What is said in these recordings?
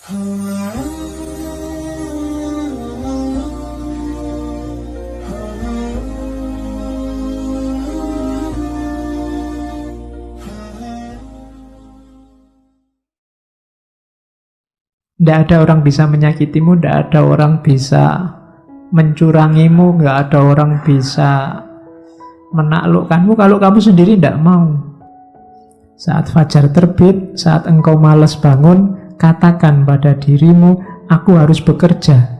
Tidak ada orang bisa menyakitimu, tidak ada orang bisa mencurangimu, nggak ada orang bisa menaklukkanmu kalau kamu sendiri tidak mau. Saat fajar terbit, saat engkau malas bangun, katakan pada dirimu, aku harus bekerja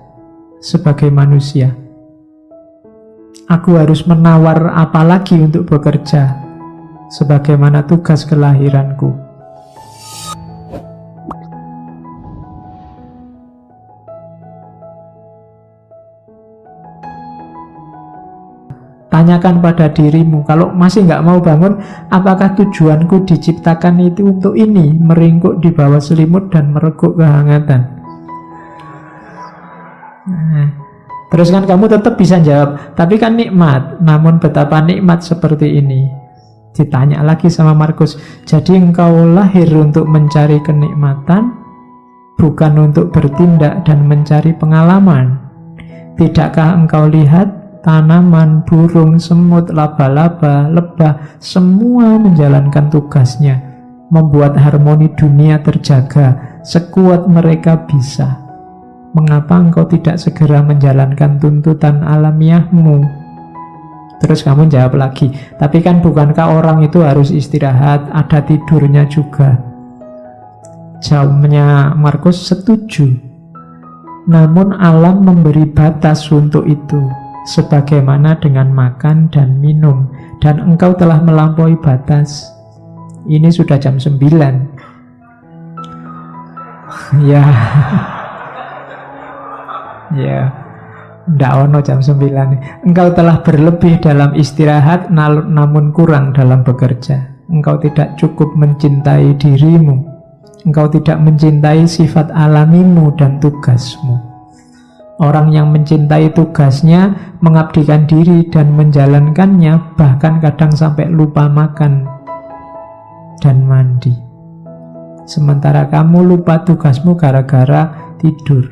sebagai manusia. Aku harus menawar apa lagi untuk bekerja, sebagaimana tugas kelahiranku. Tanyakan pada dirimu, kalau masih nggak mau bangun, apakah tujuanku diciptakan itu untuk ini, meringkuk di bawah selimut dan mereguk kehangatan? Nah, terus kan kamu tetap bisa jawab, tapi kan nikmat, namun betapa nikmat seperti ini. Ditanya lagi sama Markus, jadi engkau lahir untuk mencari kenikmatan, bukan untuk bertindak dan mencari pengalaman. Tidakkah engkau lihat tanaman, burung, semut, laba-laba, lebah, semua menjalankan tugasnya, membuat harmoni dunia terjaga sekuat mereka bisa. Mengapa engkau tidak segera menjalankan tuntutan alamiahmu? Terus kamu jawab lagi, tapi kan bukankah orang itu harus istirahat, ada tidurnya juga? Jawabnya Markus, setuju. Namun alam memberi batas untuk itu, sebagaimana dengan makan dan minum, dan engkau telah melampaui batas. Ini sudah jam 9. Ya. Ya. Ndak ono jam 9. Engkau telah berlebih dalam istirahat, namun kurang dalam bekerja. Engkau tidak cukup mencintai dirimu. Engkau tidak mencintai sifat alamimu dan tugasmu. Orang yang mencintai tugasnya, mengabdikan diri dan menjalankannya, bahkan kadang sampai lupa makan dan mandi. Sementara kamu lupa tugasmu gara-gara tidur.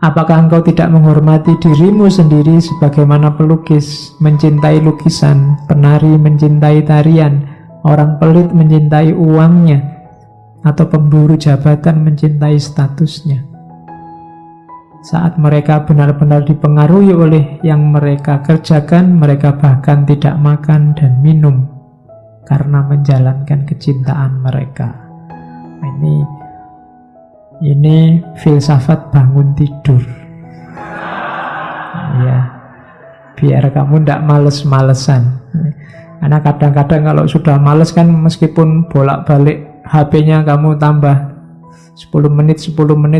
Apakah engkau tidak menghormati dirimu sendiri sebagaimana pelukis mencintai lukisan, penari mencintai tarian, orang pelit mencintai uangnya, atau pemburu jabatan mencintai statusnya? Saat mereka benar-benar dipengaruhi oleh yang mereka kerjakan, mereka bahkan tidak makan dan minum karena menjalankan kecintaan mereka. Ini filsafat bangun tidur. Ya, biar kamu tidak males-malesan. Karena kadang-kadang kalau sudah males kan, meskipun bolak-balik HP-nya kamu tambah 10 menit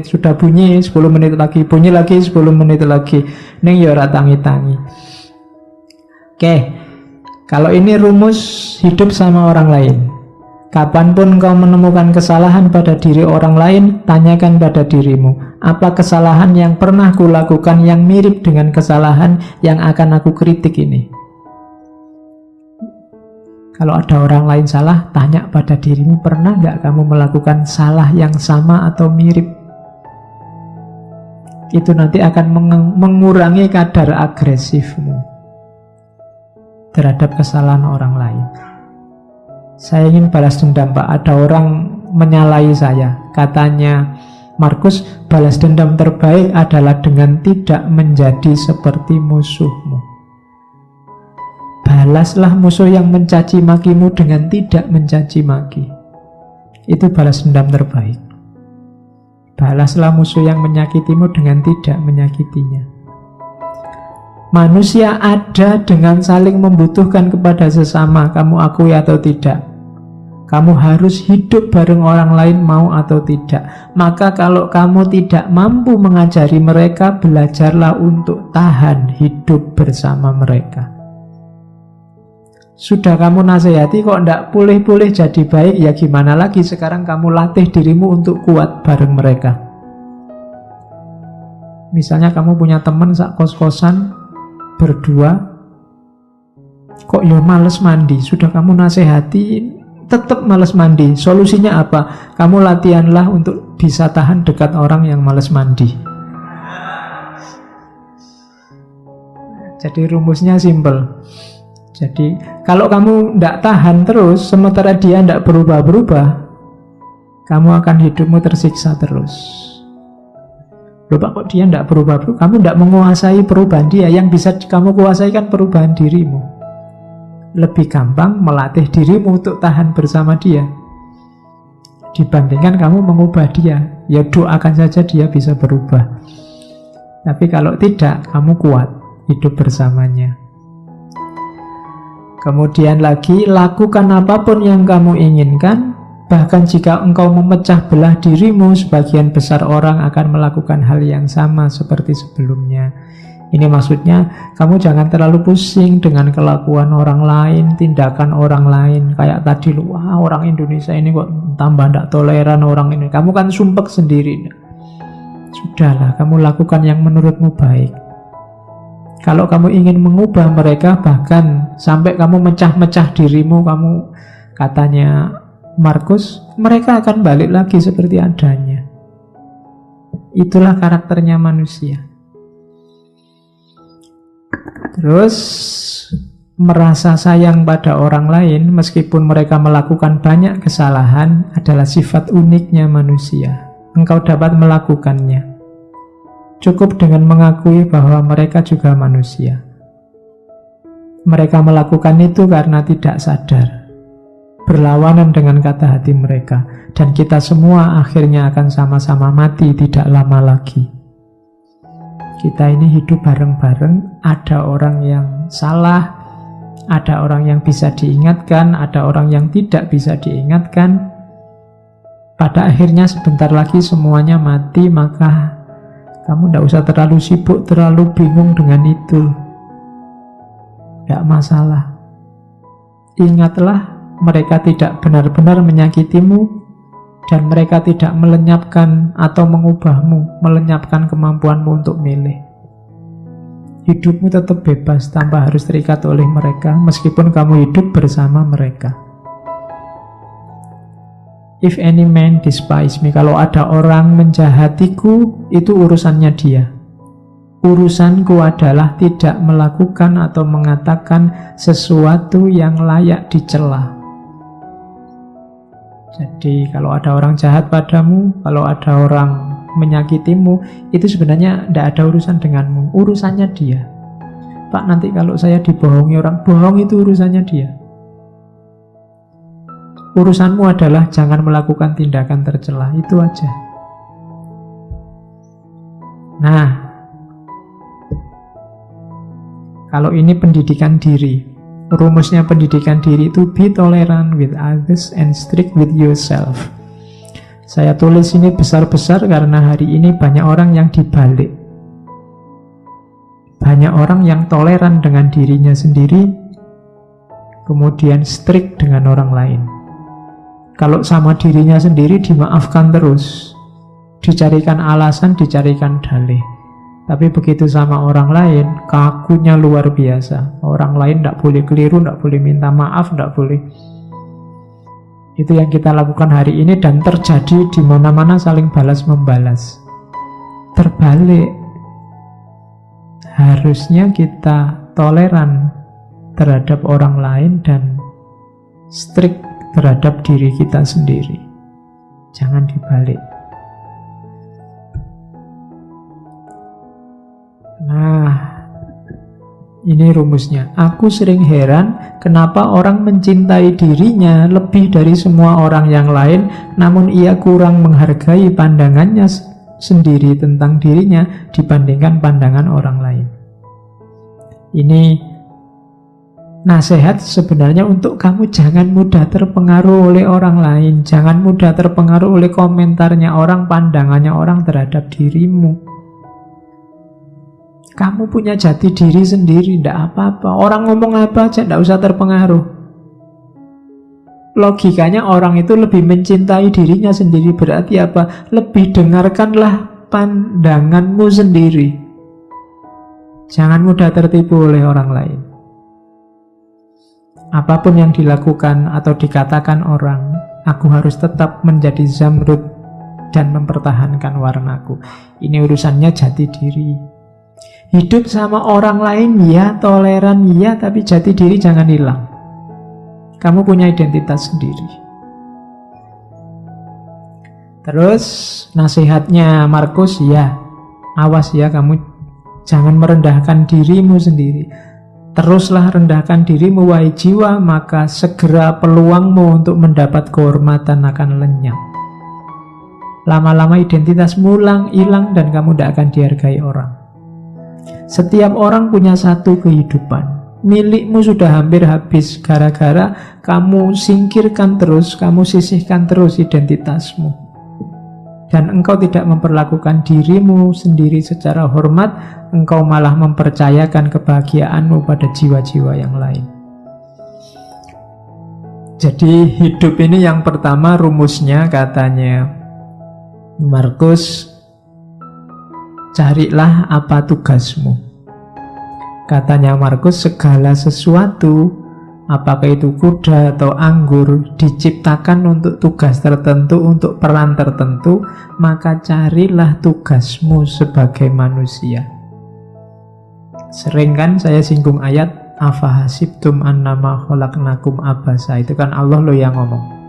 sudah bunyi, 10 menit lagi bunyi lagi, 10 menit lagi. Ning ya ora tangi-tangi. Oke. Kalau ini rumus hidup sama orang lain. Kapanpun kau menemukan kesalahan pada diri orang lain, tanyakan pada dirimu, apa kesalahan yang pernah kulakukan yang mirip dengan kesalahan yang akan aku kritik ini? Kalau ada orang lain salah, tanya pada dirimu, pernah nggak kamu melakukan salah yang sama atau mirip? Itu nanti akan mengurangi kadar agresifmu terhadap kesalahan orang lain. Saya ingin balas dendam, Pak. Ada orang menyalahi saya. Katanya Markus, balas dendam terbaik adalah dengan tidak menjadi seperti musuhmu. Balaslah musuh yang mencaci makimu dengan tidak mencaci maki. Itu balas dendam terbaik. Balaslah musuh yang menyakitimu dengan tidak menyakitinya. Manusia ada dengan saling membutuhkan kepada sesama, kamu akui atau tidak. Kamu harus hidup bareng orang lain, mau atau tidak. Maka kalau kamu tidak mampu mengajari mereka, belajarlah untuk tahan hidup bersama mereka. Sudah kamu nasihati kok tidak pulih-pulih jadi baik, ya gimana lagi? Sekarang kamu latih dirimu untuk kuat bareng mereka. Misalnya kamu punya teman sak kos-kosan berdua, kok ya males mandi. Sudah kamu nasihati tetap males mandi. Solusinya apa? Kamu latihanlah untuk bisa tahan dekat orang yang malas mandi. Jadi rumusnya simple. Jadi kalau kamu tidak tahan terus, sementara dia tidak berubah-berubah, kamu akan hidupmu tersiksa terus. Loh Pak, kok dia tidak berubah-berubah? Kamu tidak menguasai perubahan dia. Yang bisa kamu kuasai kan perubahan dirimu. Lebih gampang melatih dirimu untuk tahan bersama dia dibandingkan kamu mengubah dia. Ya doakan saja dia bisa berubah. Tapi kalau tidak, kamu kuat hidup bersamanya. Kemudian lagi, lakukan apapun yang kamu inginkan. Bahkan jika engkau memecah belah dirimu, sebagian besar orang akan melakukan hal yang sama seperti sebelumnya. Ini maksudnya, kamu jangan terlalu pusing dengan kelakuan orang lain, tindakan orang lain. Kayak tadi, wah orang Indonesia ini kok tambah tidak toleran orang ini. Kamu kan sumpek sendiri. Sudahlah, kamu lakukan yang menurutmu baik. Kalau kamu ingin mengubah mereka, bahkan sampai kamu mecah-mecah dirimu, kamu katanya Markus, mereka akan balik lagi seperti adanya. Itulah karakternya manusia. Terus merasa sayang pada orang lain meskipun mereka melakukan banyak kesalahan adalah sifat uniknya manusia. Engkau dapat melakukannya. Cukup dengan mengakui bahwa mereka juga manusia. Mereka melakukan itu karena tidak sadar, berlawanan dengan kata hati mereka. Dan kita semua akhirnya akan sama-sama mati tidak lama lagi. Kita ini hidup bareng-bareng. Ada orang yang salah, ada orang yang bisa diingatkan, ada orang yang tidak bisa diingatkan. Pada akhirnya sebentar lagi semuanya mati. Maka kamu tidak usah terlalu sibuk, terlalu bingung dengan itu. Tidak masalah. Ingatlah, mereka tidak benar-benar menyakitimu, dan mereka tidak melenyapkan atau mengubahmu, melenyapkan kemampuanmu untuk milih. Hidupmu tetap bebas tanpa harus terikat oleh mereka, meskipun kamu hidup bersama mereka. If any man despise me, kalau ada orang menjahatiku, itu urusannya dia. Urusanku adalah tidak melakukan atau mengatakan sesuatu yang layak dicela. Jadi kalau ada orang jahat padamu, kalau ada orang menyakitimu, itu sebenarnya tidak ada urusan denganmu, urusannya dia. Pak, nanti kalau saya dibohongi orang, bohong itu urusannya dia. Urusanmu adalah jangan melakukan tindakan tercela, itu aja. Nah, kalau ini pendidikan diri, rumusnya pendidikan diri itu be tolerant with others and strict with yourself. Saya tulis ini besar-besar karena hari ini banyak orang yang dibalik. Banyak orang yang toleran dengan dirinya sendiri, kemudian strict dengan orang lain. Kalau sama dirinya sendiri dimaafkan terus, dicarikan alasan, dicarikan dalih. Tapi begitu sama orang lain, kakunya luar biasa. Orang lain tidak boleh keliru, tidak boleh minta maaf, tidak boleh. Itu yang kita lakukan hari ini, dan terjadi di mana-mana saling balas-membalas. Terbalik. Harusnya kita toleran terhadap orang lain dan strict terhadap diri kita sendiri. Jangan dibalik. Nah, ini rumusnya. Aku sering heran kenapa orang mencintai dirinya lebih dari semua orang yang lain, namun ia kurang menghargai pandangannya sendiri tentang dirinya dibandingkan pandangan orang lain. Ini nasihat sebenarnya untuk kamu jangan mudah terpengaruh oleh orang lain. Jangan mudah terpengaruh oleh komentarnya orang, pandangannya orang terhadap dirimu. Kamu punya jati diri sendiri, tidak apa-apa. Orang ngomong apa aja, tidak usah terpengaruh. Logikanya orang itu lebih mencintai dirinya sendiri. Berarti apa? Lebih dengarkanlah pandanganmu sendiri. Jangan mudah tertipu oleh orang lain. Apapun yang dilakukan atau dikatakan orang, aku harus tetap menjadi Zamrud dan mempertahankan warnaku. Ini urusannya jati diri. Hidup sama orang lain ya, toleran ya, tapi jati diri jangan hilang. Kamu punya identitas sendiri. Terus nasihatnya Markus, ya, awas ya, kamu jangan merendahkan dirimu sendiri. Teruslah rendahkan dirimu wahai jiwa, maka segera peluangmu untuk mendapat kehormatan akan lenyap. Lama-lama identitasmu hilang dan kamu tidak akan dihargai orang. Setiap orang punya satu kehidupan. Milikmu sudah hampir habis gara-gara kamu singkirkan terus, kamu sisihkan terus identitasmu. Dan engkau tidak memperlakukan dirimu sendiri secara hormat, engkau malah mempercayakan kebahagiaanmu pada jiwa-jiwa yang lain. Jadi hidup ini yang pertama rumusnya katanya Markus, carilah apa tugasmu. Katanya Markus, segala sesuatu, apakah itu kuda atau anggur, diciptakan untuk tugas tertentu, untuk peran tertentu, maka carilah tugasmu sebagai manusia. Sering kan saya singgung ayat afahasibtum annama khalaqnakum abasa. Itu kan Allah loh yang ngomong.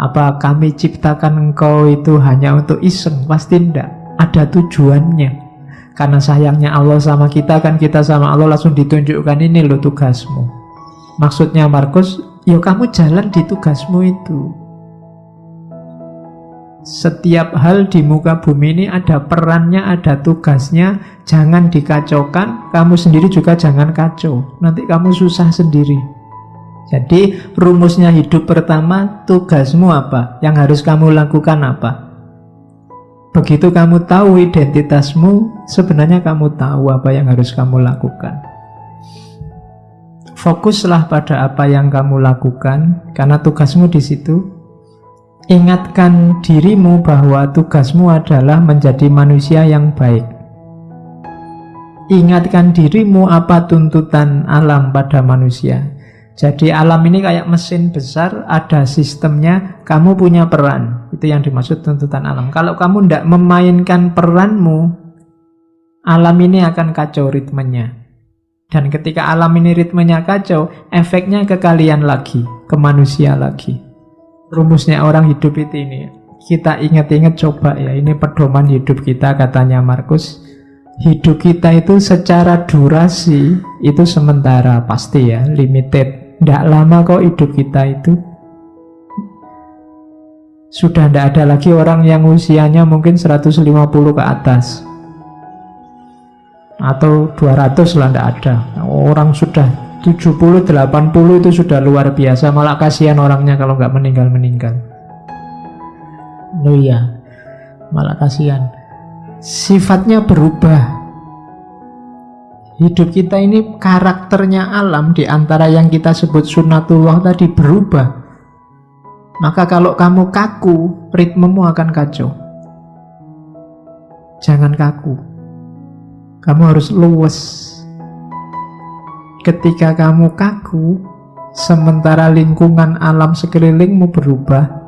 Apa kami ciptakan engkau itu hanya untuk iseng? Pasti tidak. Ada tujuannya. Karena sayangnya Allah sama kita, kan kita sama Allah langsung ditunjukkan, ini loh tugasmu. Maksudnya Markus, yuk kamu jalan di tugasmu itu. Setiap hal di muka bumi ini ada perannya, ada tugasnya. Jangan dikacaukan, kamu sendiri juga jangan kacau. Nanti kamu susah sendiri. Jadi rumusnya hidup pertama, tugasmu apa? Yang harus kamu lakukan apa? Begitu kamu tahu identitasmu, sebenarnya kamu tahu apa yang harus kamu lakukan. Fokuslah pada apa yang kamu lakukan, karena tugasmu di situ. Ingatkan dirimu bahwa tugasmu adalah menjadi manusia yang baik. Ingatkan dirimu apa tuntutan alam pada manusia. Jadi alam ini kayak mesin besar, ada sistemnya, kamu punya peran. Itu yang dimaksud tuntutan alam. Kalau kamu tidak memainkan peranmu, alam ini akan kacau ritmenya. Dan ketika alam ini ritmenya kacau, efeknya ke kalian lagi, ke manusia lagi. Rumusnya orang hidup itu ini. Kita ingat-ingat coba ya, ini pedoman hidup kita katanya Markus. Hidup kita itu secara durasi itu sementara, pasti ya, limited. Tidak lama kok hidup kita itu. Sudah tidak ada lagi orang yang usianya mungkin 150 ke atas. Atau 200 lah, tidak ada. Orang sudah 70, 80 itu sudah luar biasa. Malah kasihan orangnya kalau nggak meninggal-meninggal. Loh iya, malah kasihan. Sifatnya berubah. Hidup kita ini karakternya alam di antara yang kita sebut sunnatullah tadi berubah. Maka kalau kamu kaku, ritmemu akan kacau. Jangan kaku. Kamu harus luwes. Ketika kamu kaku, sementara lingkungan alam sekelilingmu berubah,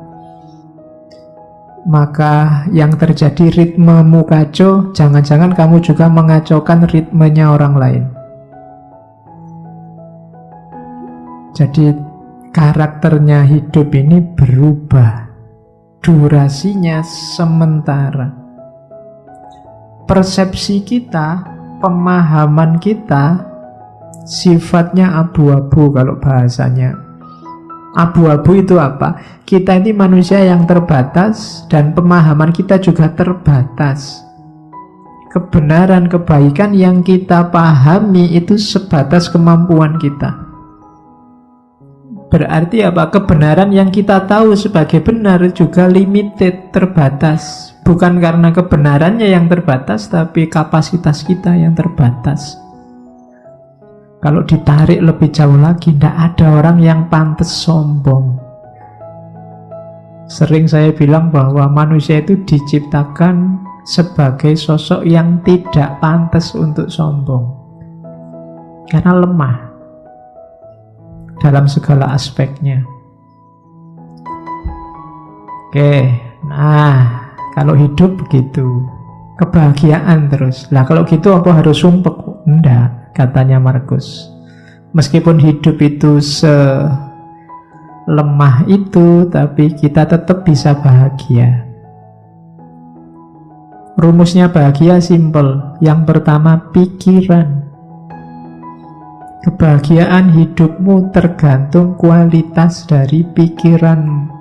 maka yang terjadi ritmemu kacau, jangan-jangan kamu juga mengacaukan ritmenya orang lain. Jadi karakternya hidup ini berubah. Durasinya sementara. Persepsi kita, pemahaman kita, sifatnya abu-abu kalau bahasanya. Abu-abu itu apa? Kita ini manusia yang terbatas dan pemahaman kita juga terbatas. Kebenaran, kebaikan yang kita pahami itu sebatas kemampuan kita. Berarti apa? Kebenaran yang kita tahu sebagai benar juga limited, terbatas. Bukan karena kebenarannya yang terbatas, tapi kapasitas kita yang terbatas. Kalau ditarik lebih jauh lagi, tidak ada orang yang pantas sombong. Sering saya bilang bahwa manusia itu diciptakan sebagai sosok yang tidak pantas untuk sombong. Karena lemah dalam segala aspeknya. Oke, nah Kalau hidup begitu, kebahagiaan terus. Lah kalau gitu apa harus sumpek? Enggak, katanya Markus. Meskipun hidup itu selemah itu, tapi kita tetap bisa bahagia. Rumusnya bahagia simple. Yang pertama, pikiran. Kebahagiaan hidupmu tergantung kualitas dari pikiranmu.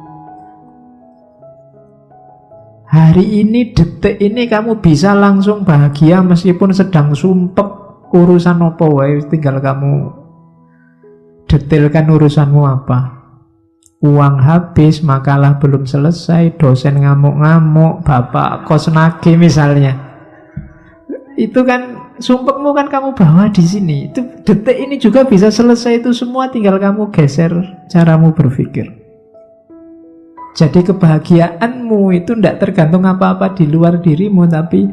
Hari ini, detik ini kamu bisa langsung bahagia meskipun sedang sumpek urusan apa wae, tinggal kamu detailkan urusanmu apa. Uang habis, makalah belum selesai, dosen ngamuk-ngamuk, bapak kos nagih misalnya. Itu kan sumpekmu kan kamu bawa di sini. Itu detik ini juga bisa selesai itu semua, tinggal kamu geser caramu berpikir. Jadi kebahagiaanmu itu tidak tergantung apa-apa di luar dirimu, tapi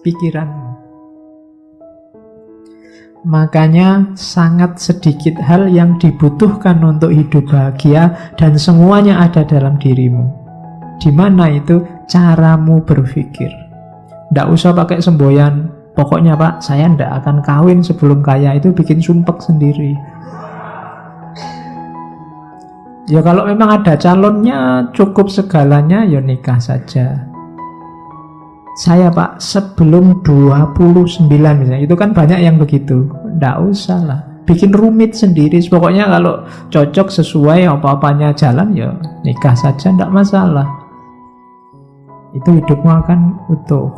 pikiranmu. Makanya sangat sedikit hal yang dibutuhkan untuk hidup bahagia, dan semuanya ada dalam dirimu. Di mana itu? Caramu berpikir. Tidak usah pakai semboyan, pokoknya Pak, saya tidak akan kawin sebelum kaya, itu bikin sumpek sendiri. Ya kalau memang ada calonnya, cukup segalanya, ya nikah saja. Saya Pak, sebelum 29 misalnya, itu kan banyak yang begitu. Nggak usah lah, bikin rumit sendiri. Pokoknya kalau cocok sesuai apa-apanya jalan, ya nikah saja, nggak masalah. Itu hidupmu akan utuh.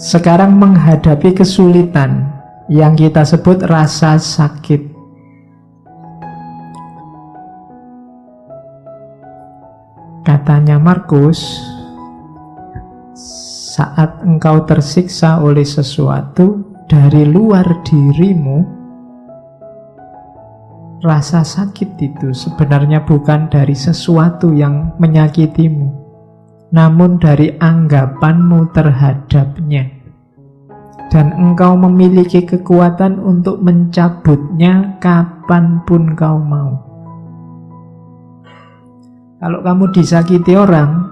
Sekarang menghadapi kesulitan yang kita sebut rasa sakit. Katanya Markus, saat engkau tersiksa oleh sesuatu dari luar dirimu, rasa sakit itu sebenarnya bukan dari sesuatu yang menyakitimu, namun dari anggapanmu terhadapnya. Dan engkau memiliki kekuatan untuk mencabutnya kapanpun kau mau. Kalau kamu disakiti orang,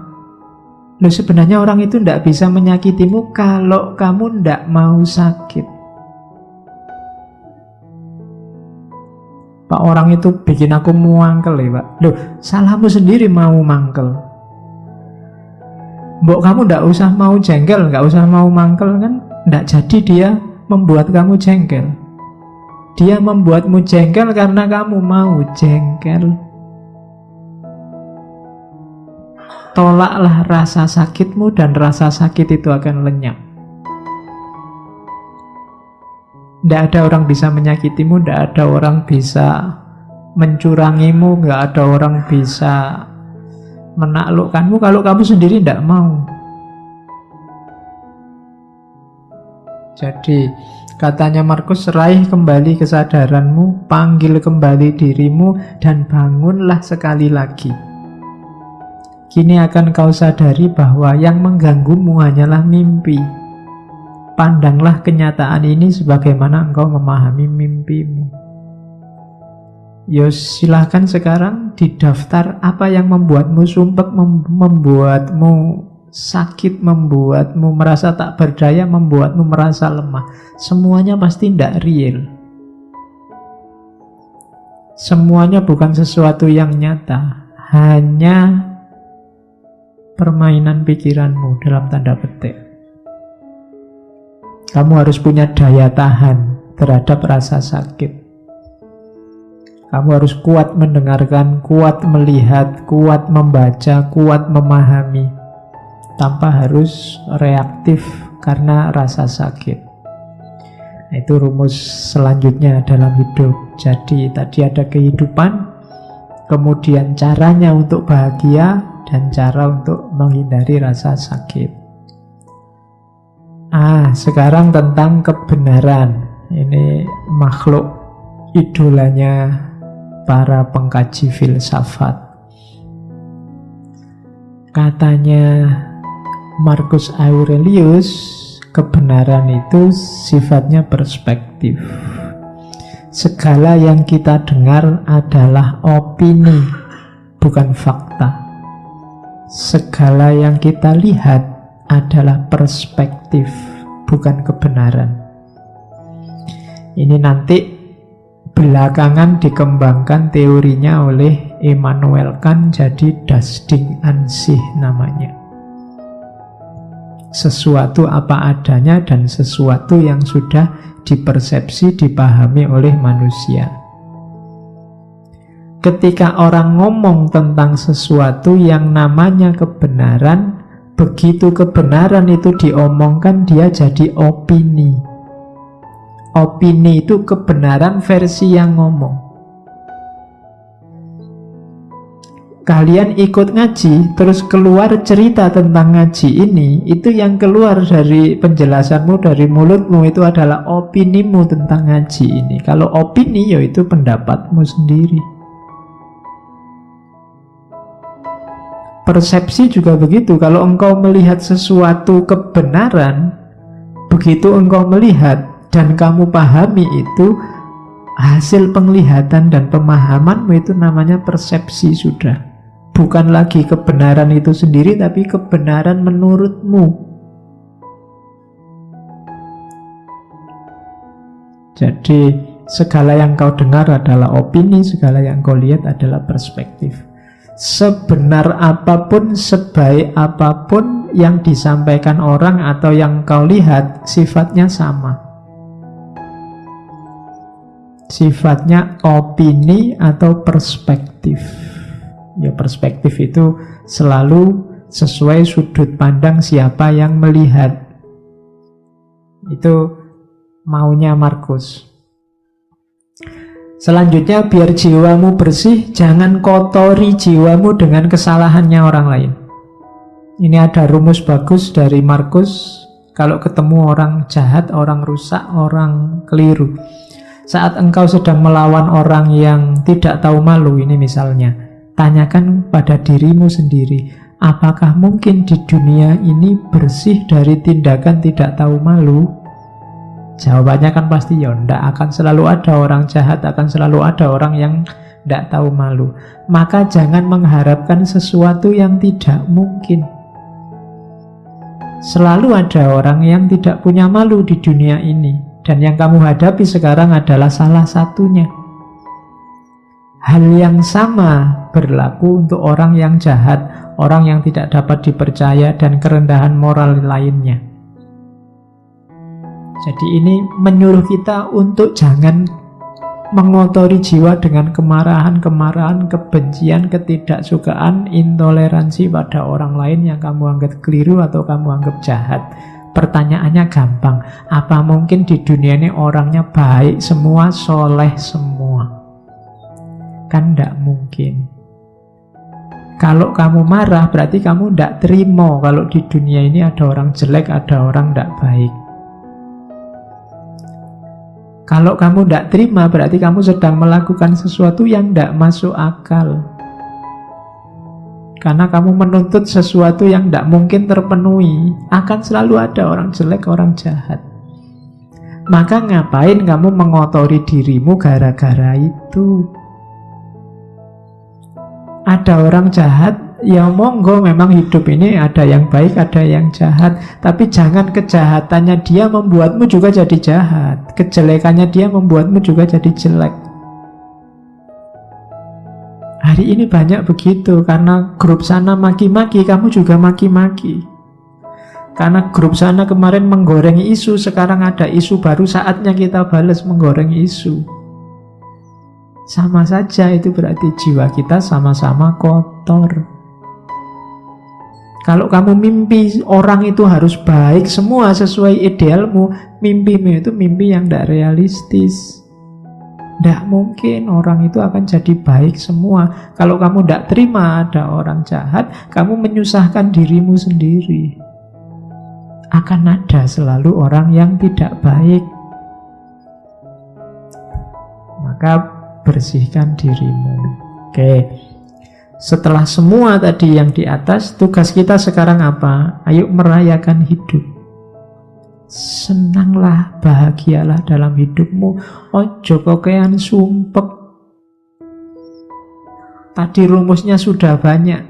sebenarnya orang itu tidak bisa menyakitimu kalau kamu tidak mau sakit. Pak, orang itu bikin aku mangkel ya Pak. Salahmu sendiri mau mangkel. Mbok kamu tidak usah mau jengkel, nggak usah mau mangkel kan? Tidak jadi dia membuat kamu jengkel. Dia membuatmu jengkel karena kamu mau jengkel. Tolaklah rasa sakitmu dan rasa sakit itu akan lenyap. Tidak ada orang bisa menyakitimu, tidak ada orang bisa mencurangimu, tidak ada orang bisa menaklukkanmu kalau kamu sendiri tidak mau. Jadi katanya Markus, raih kembali kesadaranmu, panggil kembali dirimu, dan bangunlah sekali lagi. Kini akan kau sadari bahwa yang mengganggumu hanyalah mimpi. Pandanglah kenyataan ini sebagaimana engkau memahami mimpimu. Yos, silahkan sekarang didaftar apa yang membuatmu sumpek, membuatmu sakit, membuatmu merasa tak berdaya, membuatmu merasa lemah. Semuanya pasti tidak real. Semuanya bukan sesuatu yang nyata, hanya permainan pikiranmu dalam tanda petik. Kamu harus punya daya tahan terhadap rasa sakit. Kamu harus kuat mendengarkan, kuat melihat, kuat membaca, kuat memahami, tanpa harus reaktif karena rasa sakit. Nah, itu rumus selanjutnya dalam hidup. Jadi tadi ada kehidupan, kemudian caranya untuk bahagia, dan cara untuk menghindari rasa sakit. Sekarang tentang kebenaran. Ini makhluk idolanya para pengkaji filsafat. Katanya Marcus Aurelius, kebenaran itu sifatnya perspektif. Segala yang kita dengar adalah opini, bukan fakta. segala yang kita lihat adalah perspektif, bukan kebenaran. Ini nanti belakangan dikembangkan teorinya oleh Immanuel Kant, jadi Das Ding an sich namanya. Sesuatu apa adanya dan sesuatu yang sudah dipersepsi, dipahami oleh manusia. Ketika orang ngomong tentang sesuatu yang namanya kebenaran, begitu kebenaran itu diomongkan, dia jadi opini. Opini itu kebenaran versi yang ngomong. Kalian ikut ngaji, terus keluar cerita tentang ngaji ini, itu yang keluar dari penjelasanmu, dari mulutmu, itu adalah opinimu tentang ngaji ini. Kalau opini, yaitu pendapatmu sendiri. Persepsi juga begitu. Kalau engkau melihat sesuatu kebenaran, begitu engkau melihat dan kamu pahami itu, hasil penglihatan dan pemahamanmu itu namanya persepsi sudah. Bukan lagi kebenaran itu sendiri, tapi kebenaran menurutmu. Jadi segala yang kau dengar adalah opini, segala yang kau lihat adalah perspektif. Sebenar apapun, sebaik apapun yang disampaikan orang atau yang kau lihat, sifatnya sama. Sifatnya opini atau perspektif. Ya, perspektif itu selalu sesuai sudut pandang siapa yang melihat. Itu maunya Markus. Selanjutnya, biar jiwamu bersih, jangan kotori jiwamu dengan kesalahannya orang lain. Ini ada rumus bagus dari Markus. Kalau ketemu orang jahat, orang rusak, orang keliru, saat engkau sedang melawan orang yang tidak tahu malu, ini misalnya, tanyakan pada dirimu sendiri, apakah mungkin di dunia ini bersih dari tindakan tidak tahu malu? Jawabannya kan pasti ya, ndak. Akan selalu ada orang jahat, akan selalu ada orang yang ndak tahu malu. Maka jangan mengharapkan sesuatu yang tidak mungkin. Selalu ada orang yang tidak punya malu di dunia ini, dan yang kamu hadapi sekarang adalah salah satunya. Hal yang sama berlaku untuk orang yang jahat, orang yang tidak dapat dipercaya, dan kerendahan moral lainnya. Jadi ini menyuruh kita untuk jangan mengotori jiwa dengan kemarahan-kemarahan, kebencian, ketidaksukaan, intoleransi pada orang lain yang kamu anggap keliru atau kamu anggap jahat. Pertanyaannya gampang, apa mungkin di dunia ini orangnya baik semua, soleh semua? Kan tidak mungkin. Kalau kamu marah, berarti kamu tidak terima kalau di dunia ini ada orang jelek, ada orang tidak baik. Kalau kamu tidak terima, berarti kamu sedang melakukan sesuatu yang tidak masuk akal. Karena kamu menuntut sesuatu yang tidak mungkin terpenuhi. Akan selalu ada orang jelek, orang jahat. Maka ngapain kamu mengotori dirimu gara-gara itu? Ada orang jahat, ya monggo, memang hidup ini ada yang baik, ada yang jahat. Tapi jangan kejahatannya dia membuatmu juga jadi jahat, kejelekannya dia membuatmu juga jadi jelek. Hari ini banyak begitu, karena grup sana maki-maki, kamu juga maki-maki. Karena grup sana kemarin menggoreng isu, sekarang ada isu baru, saatnya kita balas menggoreng isu. Sama saja, itu berarti jiwa kita sama-sama kotor. Kalau kamu mimpi orang itu harus baik semua sesuai idealmu, mimpimu itu mimpi yang tidak realistis. Tidak mungkin orang itu akan jadi baik semua. Kalau kamu tidak terima ada orang jahat, kamu menyusahkan dirimu sendiri. Akan ada selalu orang yang tidak baik. Maka bersihkan dirimu. Oke. Setelah semua tadi yang di atas, tugas kita sekarang apa? Ayo merayakan hidup. Senanglah, bahagialah dalam hidupmu. Ojo kokean sumpek. Tadi rumusnya sudah banyak.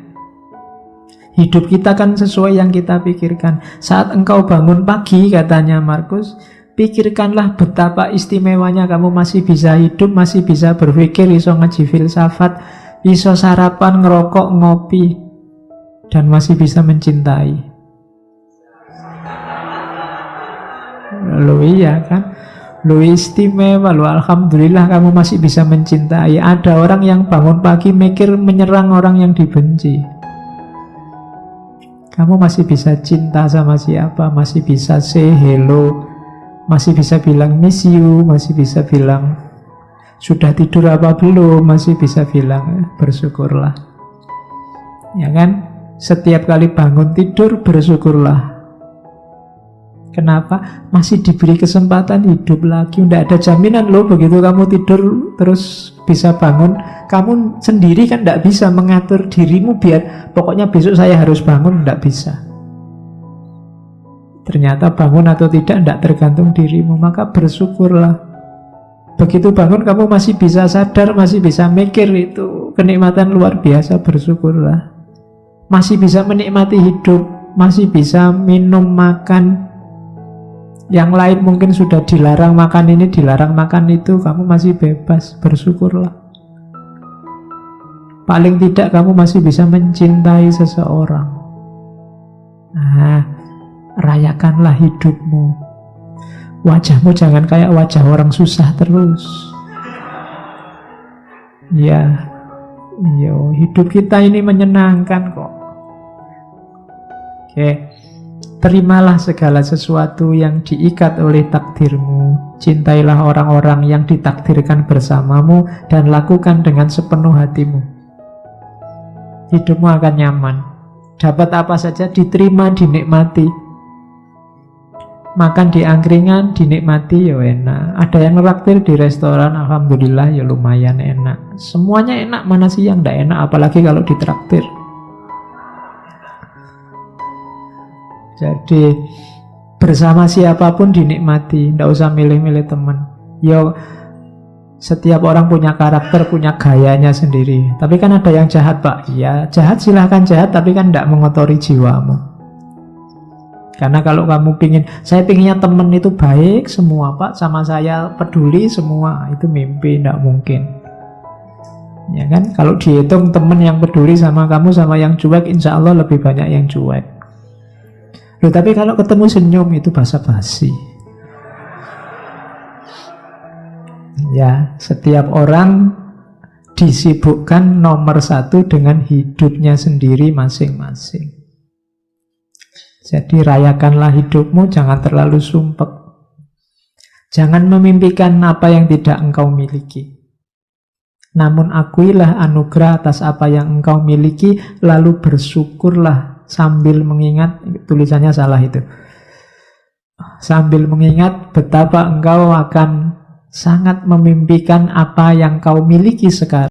Hidup kita kan sesuai yang kita pikirkan. Saat engkau bangun pagi, katanya Markus, pikirkanlah betapa istimewanya kamu masih bisa hidup, masih bisa berpikir, iso ngaji filsafat, iso sarapan, ngerokok, ngopi, dan masih bisa mencintai. Lo iya kan? Lo istimewa, lo alhamdulillah kamu masih bisa mencintai. Ada orang yang bangun pagi mikir menyerang orang yang dibenci. Kamu masih bisa cinta sama siapa, masih bisa say hello, masih bisa bilang miss you, masih bisa bilang sudah tidur apa belum, masih bisa bilang bersyukurlah. Ya kan? Setiap kali bangun tidur bersyukurlah. Kenapa? Masih diberi kesempatan hidup lagi. Tidak ada jaminan loh begitu kamu tidur terus bisa bangun. Kamu sendiri kan tidak bisa mengatur dirimu biar pokoknya besok saya harus bangun. Tidak bisa. Ternyata bangun atau tidak tergantung dirimu. Maka bersyukurlah. Begitu bangun kamu masih bisa sadar, masih bisa mikir, itu kenikmatan luar biasa. Bersyukurlah. Masih bisa menikmati hidup, masih bisa minum, makan. Yang lain mungkin sudah dilarang makan ini, dilarang makan itu, kamu masih bebas, bersyukurlah. Paling tidak kamu masih bisa mencintai seseorang. Nah, rayakanlah hidupmu. Wajahmu jangan kayak wajah orang susah terus. Ya, hidup kita ini menyenangkan kok. Oke. Terimalah segala sesuatu yang diikat oleh takdirmu. Cintailah orang-orang yang ditakdirkan bersamamu dan lakukan dengan sepenuh hatimu. Hidupmu akan nyaman. Dapat apa saja diterima, dinikmati. Makan di angkringan, dinikmati, ya enak. Ada yang ngeraktir di restoran, alhamdulillah, ya lumayan enak. Semuanya enak, mana sih yang tidak enak, apalagi kalau ditraktir. Jadi bersama siapapun dinikmati, tidak usah milih-milih teman. Yo, setiap orang punya karakter, punya gayanya sendiri. Tapi kan ada yang jahat, Pak. Ya, jahat silahkan jahat, tapi kan tidak mengotori jiwamu. Karena kalau kamu pingin, saya pinginnya teman itu baik semua, Pak, sama saya peduli semua, itu mimpi, tidak mungkin. Ya kan? Kalau dihitung teman yang peduli sama kamu sama yang cuek, insya Allah lebih banyak yang cuek. Loh, tapi kalau ketemu senyum itu basa-basi. Ya, setiap orang disibukkan nomor satu dengan hidupnya sendiri masing-masing. Jadi rayakanlah hidupmu, jangan terlalu sumpek. Jangan memimpikan apa yang tidak engkau miliki. Namun akuilah anugerah atas apa yang engkau miliki, lalu bersyukurlah. Sambil mengingat, tulisannya salah itu, sambil mengingat betapa engkau akan sangat memimpikan apa yang kau miliki sekarang.